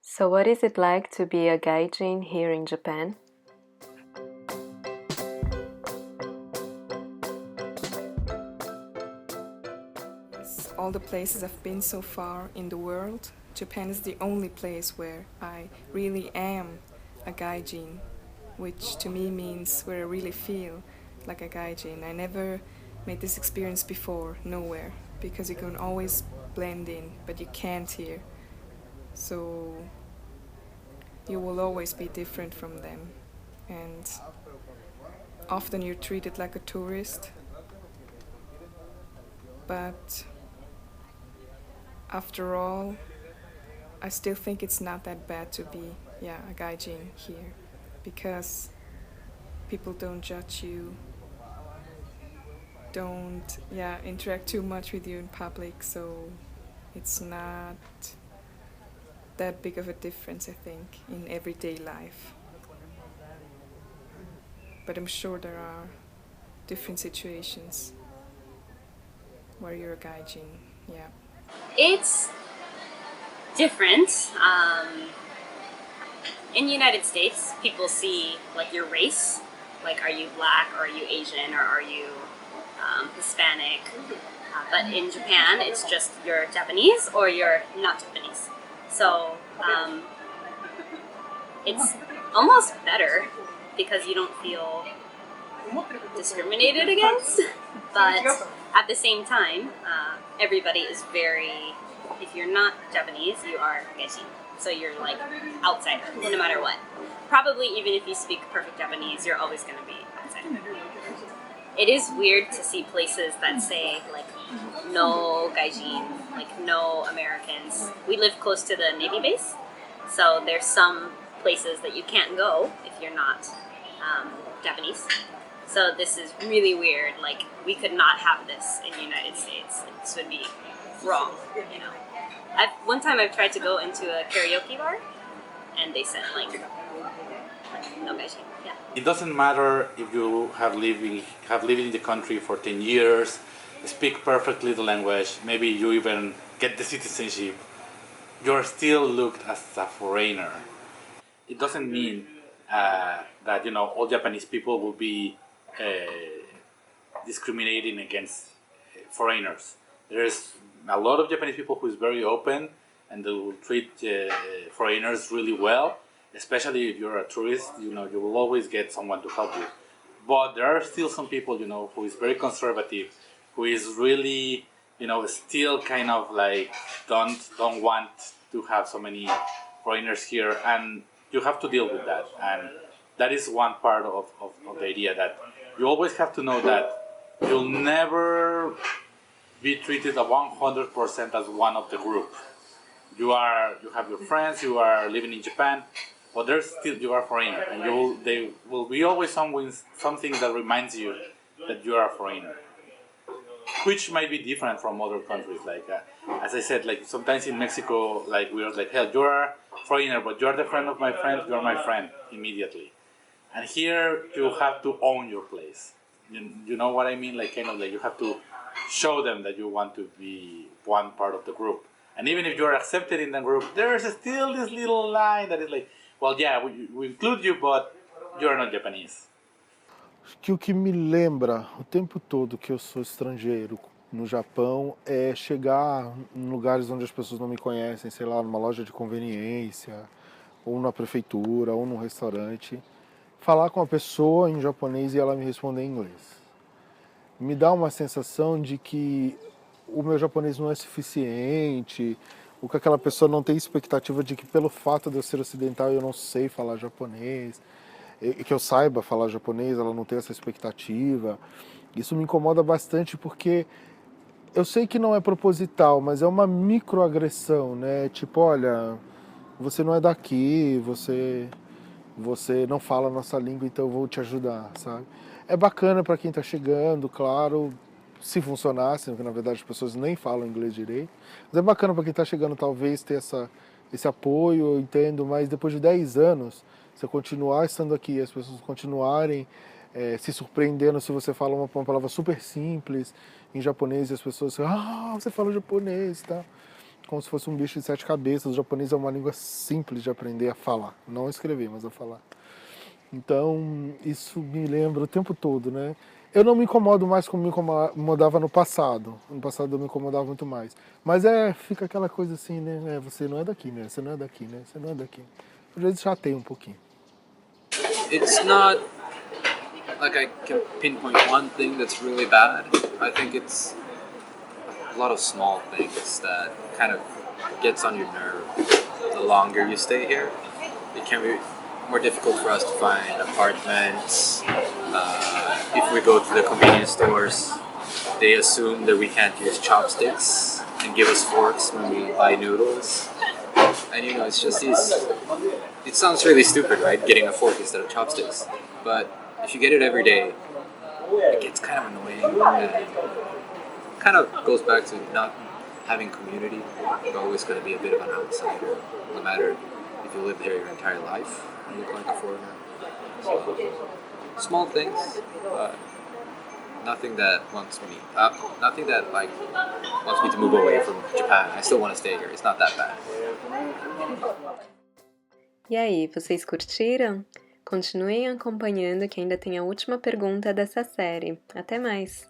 So what is it like to be a gaijin here in Japan? All the places I've been so far in the world, Japan is the only place where I really am a gaijin, which to me means where I really feel like a gaijin. I never made this experience before, nowhere, because you can always blend in, but you can't here. So you will always be different from them, and often you're treated like a tourist, but after all, I still think it's not that bad to be, a gaijin here, because people don't judge you, don't, interact too much with you in public, so it's not that big of a difference, I think, in everyday life. But I'm sure there are different situations where you're a gaijin, yeah. It's different. In the United States, people see like your race, like are you black, or are you Asian, or are you Hispanic? But in Japan, it's just you're Japanese or you're not Japanese. So it's almost better because you don't feel discriminated against, but at the same time, everybody is very, if you're not Japanese, you are gaijin. So you're like outsider, no matter what. Probably even if you speak perfect Japanese, you're always going to be outsider. It is weird to see places that say like no gaijin, like no Americans. We live close to the Navy base, so there's some places that you can't go if you're not Japanese. So this is really weird. Like we could not have this in the United States. This would be wrong, you know. One time I've tried to go into a karaoke bar, and they said like no gaijin. Yeah. It doesn't matter if you have lived in the country for 10 years, speak perfectly the language, maybe you even get the citizenship, you're still looked as a foreigner. It doesn't mean that all Japanese people will be discriminating against foreigners. There's a lot of Japanese people who is very open and they will treat foreigners really well. Especially if you're a tourist, you will always get someone to help you. But there are still some people, who is very conservative, who is really, still kind of like don't want to have so many foreigners here, and you have to deal with that. And that is one part of the idea, that you always have to know that you'll never be treated 100% as one of the group. You have your friends, you are living in Japan, but there's still, you are a foreigner, and there will be always something that reminds you that you are a foreigner, which might be different from other countries. Like as I said, like sometimes in Mexico, like we are like, hell, you are a foreigner, but you are the friend of my friend, you are my friend immediately. And here you have to own your place. You know what I mean? Like kind of like you have to show them that you want to be one part of the group. And even if you are accepted in the group, there is still this little line that is like, well, yeah, we include you, but you're not Japanese. Que o que me lembra o tempo todo que eu sou estrangeiro no Japão é chegar em lugares onde as pessoas não me conhecem, sei lá, numa loja de conveniência, ou na prefeitura, ou num restaurante, falar com a pessoa em japonês e ela me responder em inglês. Me dá uma sensação de que o meu japonês não é suficiente, ou que aquela pessoa não tem expectativa de que pelo fato de eu ser ocidental eu não sei falar japonês, e que eu saiba falar japonês, ela não tem essa expectativa. Isso me incomoda bastante porque eu sei que não é proposital, mas é uma microagressão, né? Tipo, olha, você não é daqui, você não fala a nossa língua, então eu vou te ajudar, sabe? É bacana para quem está chegando, claro, se funcionasse, porque na verdade as pessoas nem falam inglês direito, mas é bacana para quem está chegando talvez ter esse apoio, eu entendo, mas depois de 10 anos, você continuar estando aqui, as pessoas continuarem se surpreendendo se você fala uma palavra super simples em japonês e as pessoas você fala japonês, tá? como se fosse um bicho de 7 cabeças. O japonês é uma língua simples de aprender a falar, não a escrever, mas a falar. Então, isso me lembra o tempo todo, né? Eu não me incomodo mais como me incomodava no passado. No passado eu me incomodava muito mais. Mas fica aquela coisa assim, né? Você não é daqui, né? Você não é daqui, né? Você não é daqui. Às vezes chateia um pouquinho. It's not like I can pinpoint one thing that's really bad. I think it's a lot of small things that kind of gets on your nerve. The longer you stay here, it can be more difficult for us to find apartments. If we go to the convenience stores, they assume that we can't use chopsticks and give us forks when we buy noodles. And you know, it's just these. It sounds really stupid, right? Getting a fork instead of chopsticks. But if you get it every day, it gets kind of annoying and kind of goes back to not having community. You're always going to be a bit of an outsider, no matter if you live there your entire life and look like a foreigner. So, small things, but nothing that wants me to move away from Japan. I still want to stay here. It's not that bad. E aí, vocês curtiram? Continuem acompanhando que ainda tem a última pergunta dessa série. Até mais!